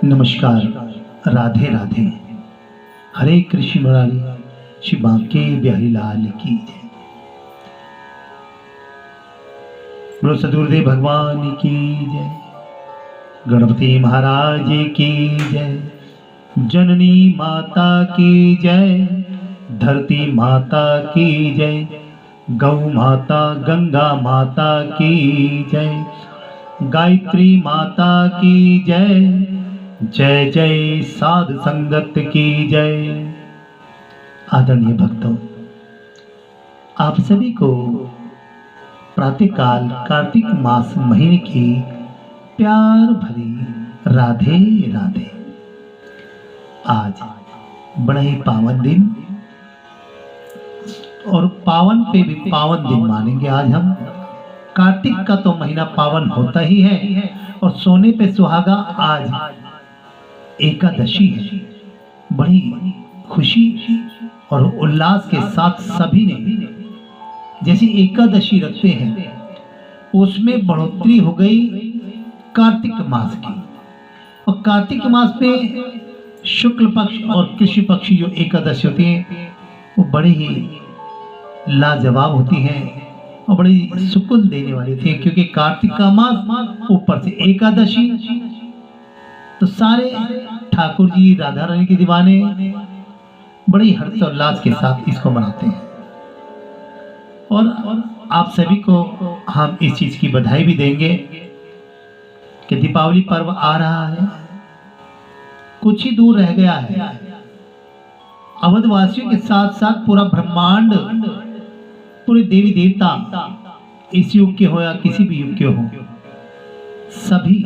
नमस्कार, राधे राधे। हरे कृष्ण मुरारी, श्री बांके बिहारी लाल की जय। बोलो सदगुरुदेव भगवान की जय, गणपति महाराज की जय, जननी माता की जय, धरती माता की जय, गौ माता गंगा माता की जय, गायत्री माता की जय, जय जय साध संगत की जय। आदरणीय भक्तों, आप सभी को प्रातःकाल कार्तिक मास महीने की प्यार भरी राधे राधे। आज बड़ा ही पावन दिन और पावन पे भी पावन दिन मानेंगे। आज हम कार्तिक का तो महीना पावन होता ही है और सोने पे सुहागा आज एकादशी है। बड़ी खुशी और उल्लास के साथ सभी ने जैसी एकादशी रखते हैं उसमें बढ़ोतरी हो गई कार्तिक मास की। और कार्तिक मास में शुक्ल पक्ष और कृष्ण पक्ष जो एकादशी होती है वो बड़ी ही लाजवाब होती है और बड़ी सुकून देने वाली थी, क्योंकि कार्तिक का मास ऊपर से एकादशी, तो सारे ठाकुर जी राधा रानी के दीवाने बड़ी हर्षोल्लास के साथ इसको मनाते हैं। और आप सभी को हम इस चीज की बधाई भी देंगे कि दीपावली पर्व आ रहा है, कुछ ही दूर रह गया है। अवधवासियों के साथ साथ पूरा ब्रह्मांड, पूरे देवी देवता, इस युग के हो या किसी भी युग के हो, सभी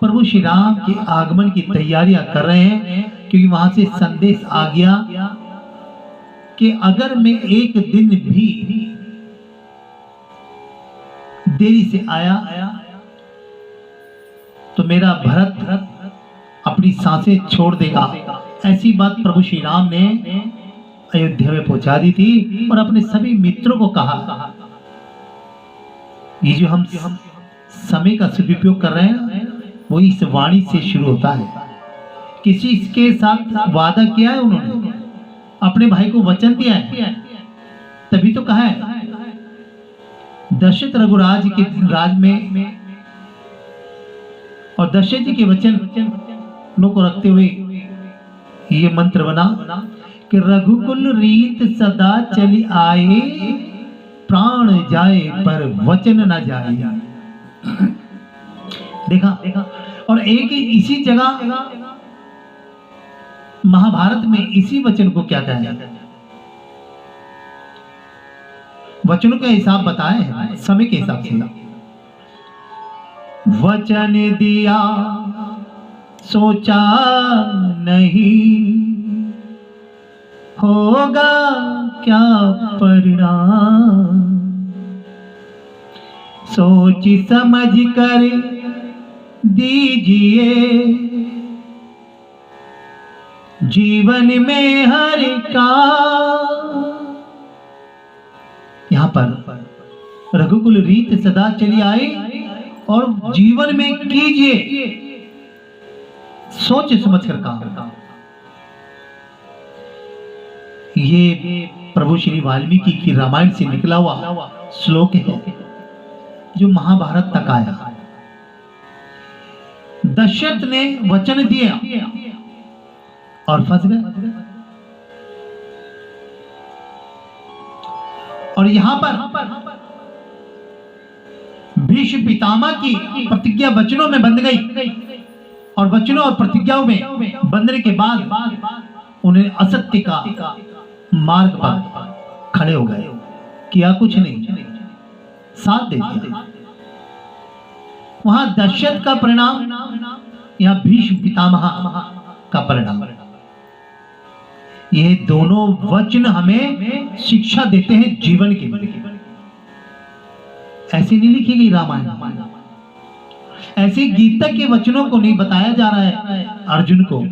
प्रभु श्री राम के आगमन की तैयारियां कर रहे हैं, क्योंकि वहां से संदेश आ गया कि अगर मैं एक दिन भी देरी से आया तो मेरा भरत अपनी सांसें छोड़ देगा। ऐसी बात प्रभु श्री राम ने अयोध्या में पहुंचा दी थी और अपने सभी मित्रों को कहा। ये जो हम समय का सदुपयोग कर रहे हैं वो इस वाणी से शुरू होता है। किसी के साथ वादा किया है उन्होंने, अपने भाई को वचन दिया है, तभी तो कहा है। दशरथ रघुराज के राज में और दशरथ जी के वचन को रखते हुए ये मंत्र बना कि रघुकुल रीत सदा चली आए, प्राण जाए पर वचन न जाए। देखा। और एक इसी जगह महाभारत में इसी वचन को क्या कहा जाता है, वचनों का हिसाब बताए हैं समय के हिसाब से। वचन दिया सोचा नहीं, होगा क्या परिणाम, सोच समझ कर दीजिए जीवन में हर काम। यहां पर रघुकुल रीत सदा चली आई और जीवन में कीजिए सोच समझ कर काम। ये प्रभु श्री वाल्मीकि की रामायण से निकला हुआ श्लोक है जो महाभारत तक आया। दशरथ ने वचन दिया और फंस गए। और यहां पर भीष्म पितामह की प्रतिज्ञा वचनों में बंध गई और वचनों और प्रतिज्ञाओं में बंधने के बाद उन्हें असत्य का मार्ग पर खड़े हो गए, किया कुछ नहीं, साथ दे दिया। वहां दशरथ का परिणाम, यहां भीष्म पितामह का परिणाम। ये दोनों वचन हमें शिक्षा देते हैं जीवन के लिए। ऐसे नहीं लिखी गई रामायण, ऐसे गीता के वचनों को नहीं बताया जा रहा है अर्जुन को।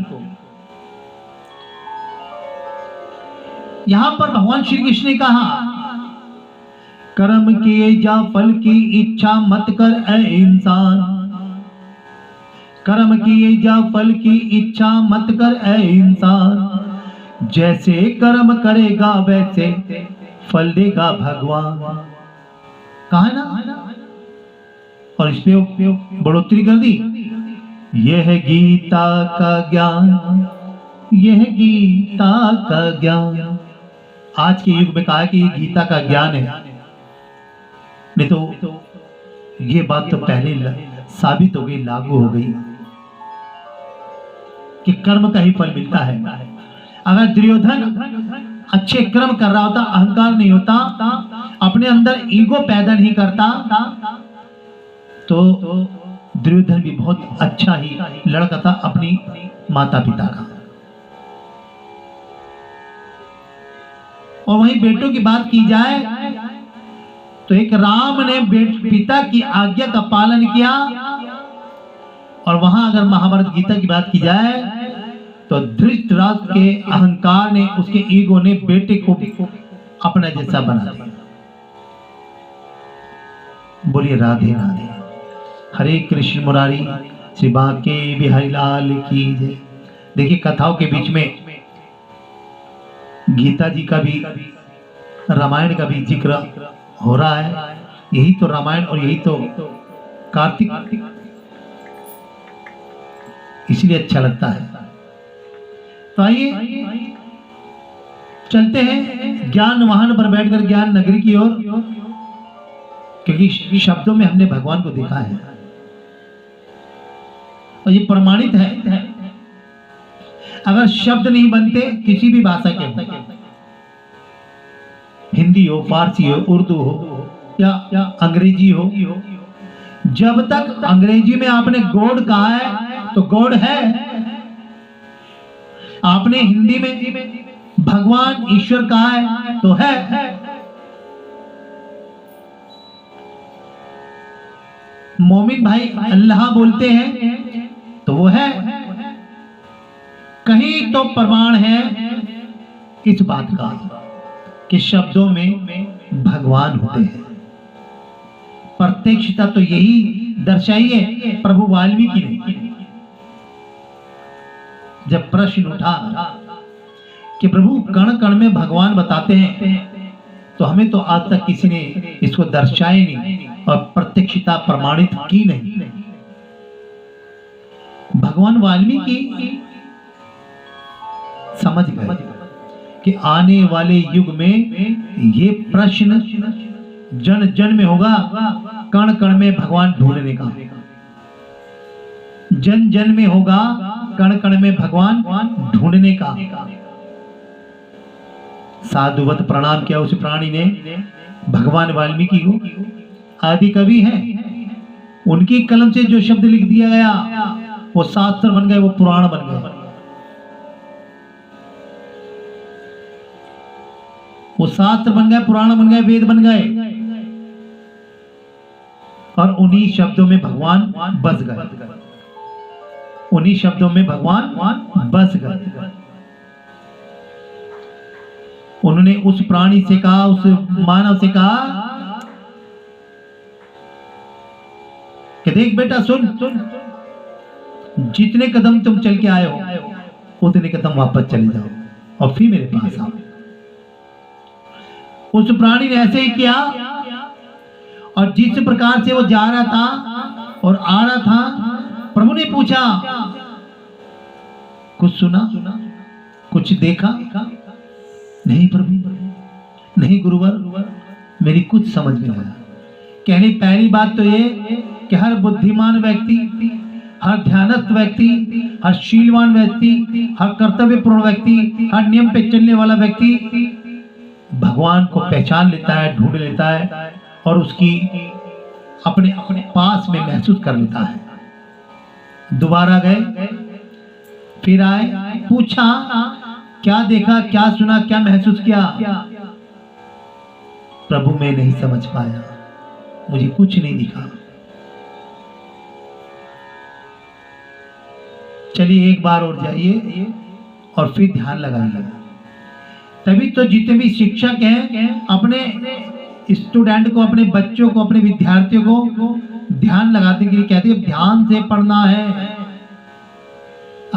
यहां पर भगवान श्री कृष्ण ने कहा, कर्म किए जा फल की इच्छा मत कर ऐ इंसान, कर्म किए जा फल की इच्छा मत कर ऐ इंसान, जैसे कर्म करेगा वैसे फल देगा भगवान। कहा है ना, और इस पे बढ़ोतरी कर दी, यह गीता का ज्ञान, यह गीता का ज्ञान। आज के युग में कहा है कि ये गीता का ज्ञान है, नहीं तो ये बात तो पहले साबित हो गई, लागू हो गई कि कर्म का ही फल मिलता है। अगर दुर्योधन अच्छे कर्म कर रहा होता, अहंकार नहीं होता, अपने अंदर ईगो पैदा नहीं करता, तो दुर्योधन भी बहुत अच्छा ही लड़का था अपनी माता पिता का। और वहीं बेटों की बात की जाए तो एक राम ने पिता की आज्ञा का पालन किया, और वहां अगर महाभारत गीता की बात की जाए तो धृतराष्ट्र के अहंकार ने, उसके ईगो ने बेटे को अपना जैसा बना दिया। बोलिए राधे राधे, हरे कृष्ण मुरारी, श्री बांके बिहारी लाल की जय। देखिए कथाओं के बीच में गीता जी का भी, रामायण का भी जिक्र हो रहा है। यही तो रामायण और यही तो कार्तिक, इसलिए अच्छा लगता है। तो आइए चलते हैं ज्ञान वाहन पर बैठकर ज्ञान नगरी की ओर, क्योंकि शब्दों में हमने भगवान को देखा है और ये प्रमाणित है। अगर शब्द नहीं बनते किसी भी भाषा के, हिंदी हो, फारसी हो, उर्दू हो या अंग्रेजी हो, जब तक अंग्रेजी में आपने गॉड कहा है तो गॉड है, आपने हिंदी में भगवान ईश्वर कहा है तो है। मोमिन भाई अल्लाह बोलते हैं तो वो है। कहीं तो प्रमाण है इस बात का कि शब्दों में भगवान होते हैं। प्रत्यक्षता तो यही दर्शाई है प्रभु वाल्मीकि ने। जब प्रश्न उठा कि प्रभु कण कण में भगवान बताते हैं, तो हमें तो आज तक किसी ने इसको दर्शाया नहीं और प्रत्यक्षता प्रमाणित की नहीं। भगवान वाल्मीकि समझ गए कि आने वाले युग में ये प्रश्न जन जन में होगा, कण कण में भगवान ढूंढने का, जन जन में होगा कण कण में भगवान ढूंढने का। साधुवत प्रणाम किया उस प्राणी ने भगवान वाल्मीकि को। आदि कवि हैं, उनकी कलम से जो शब्द लिख दिया गया वो शास्त्र बन गए, वो पुराण बन गए। वो शास्त्र बन गए, पुराण बन गए, वेद बन गए, और उन्हीं शब्दों में भगवान बस गए। उन्हीं शब्दों में भगवान बस गए। उन्होंने उस प्राणी से कहा, उस मानव से कहा कि देख बेटा सुन, जितने कदम तुम चल के आए हो उतने कदम वापस चले जाओ और फिर मेरे पास आओ। उस प्राणी ने ऐसे ही किया, और जिस प्रकार से वो जा रहा था और आ रहा था, प्रभु ने पूछा कुछ सुना, कुछ देखा? नहीं प्रभु, नहीं गुरुवर, मेरी कुछ समझ में नहीं आया। कहने पहली बात तो ये कि हर बुद्धिमान व्यक्ति, हर ध्यानस्थ व्यक्ति, हर शीलवान व्यक्ति, हर कर्तव्यपूर्ण व्यक्ति, हर नियम पे चलने वाला व्यक्ति भगवान को पहचान लेता है, ढूंढ लेता है और उसकी अपने अपने पास में महसूस कर लेता है। दोबारा गए, फिर आए, पूछा क्या देखा, क्या सुना, क्या महसूस किया? प्रभु मैं नहीं समझ पाया, मुझे कुछ नहीं दिखा। चलिए एक बार और जाइए और फिर ध्यान लगाइए। तभी तो जितने भी शिक्षक हैं अपने स्टूडेंट को, अपने बच्चों को, अपने विद्यार्थियों को ध्यान लगाने के लिए कहते हैं ध्यान से पढ़ना है,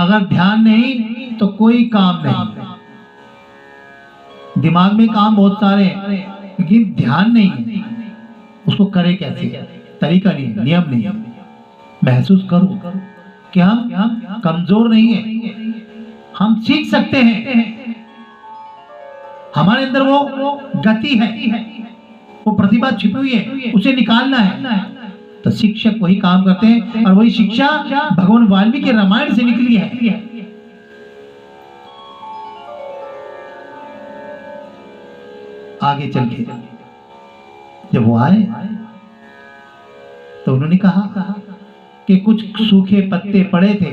अगर ध्यान नहीं तो कोई काम नहीं। दिमाग में काम बहुत सारे हैं लेकिन ध्यान नहीं है, उसको करे कैसे? तरीका नहीं, नियम नहीं। महसूस करो कि हम कमजोर नहीं है, हम सीख सकते हैं। हमारे अंदर वो गति है, वो प्रतिभा छिपी हुई है, उसे निकालना है। तो शिक्षक वही काम करते हैं और वही शिक्षा भगवान वाल्मीकि रामायण से निकली है। आगे चल के जब वो आए तो उन्होंने कहा कि कुछ सूखे पत्ते पड़े थे,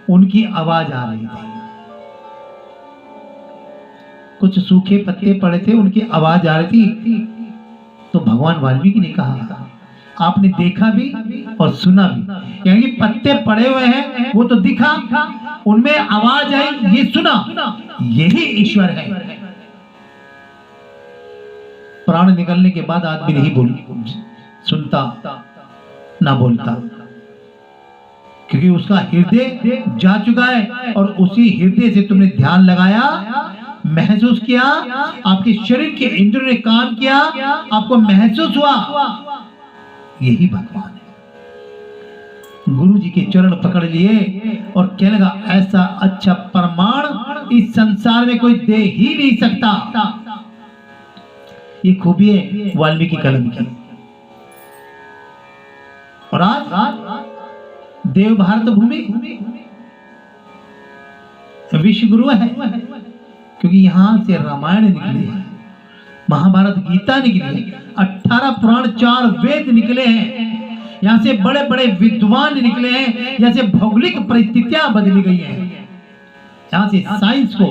उनकी आवाज आ रही थी। कुछ सूखे पत्ते पड़े थे, उनकी आवाज आ रही थी। तो भगवान वाल्मीकि ने कहा, आपने देखा भी और सुना भी, यानी पत्ते पड़े हुए हैं, वो तो दिखा, उनमें आवाज आई, ये सुना, यही ईश्वर है। प्राण निकलने के बाद आदमी नहीं सुनता ना बोलता, क्योंकि उसका हृदय जा चुका है और उसी हृदय से तुमने ध्यान लगाया, महसूस किया, आपके शरीर के इंद्रियों ने काम किया, आपको महसूस हुआ, यही भगवान है। गुरु जी के चरण पकड़ लिए और कहने लगा, ऐसा अच्छा प्रमाण इस संसार में कोई दे ही नहीं सकता। ये खूबी है वाल्मीकि कलम की। और आज देव भारत भूमि विश्व गुरु है, क्योंकि यहां से रामायण निकली है, महाभारत गीता निकली है, 18 पुराण, 4 वेद निकले हैं, यहां से बड़े बड़े विद्वान निकले हैं, यहां से भौगोलिक परिस्थितियां बदली गई हैं, यहां से साइंस को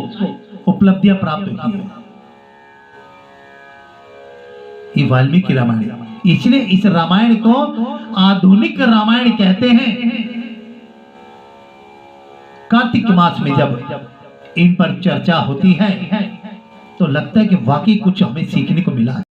उपलब्धियां प्राप्त हुई है। ये वाल्मीकि रामायण, इसलिए इस रामायण को आधुनिक रामायण कहते हैं। कार्तिक मास में जब इन पर चर्चा होती है तो लगता है कि वाकई कुछ हमें सीखने को मिला।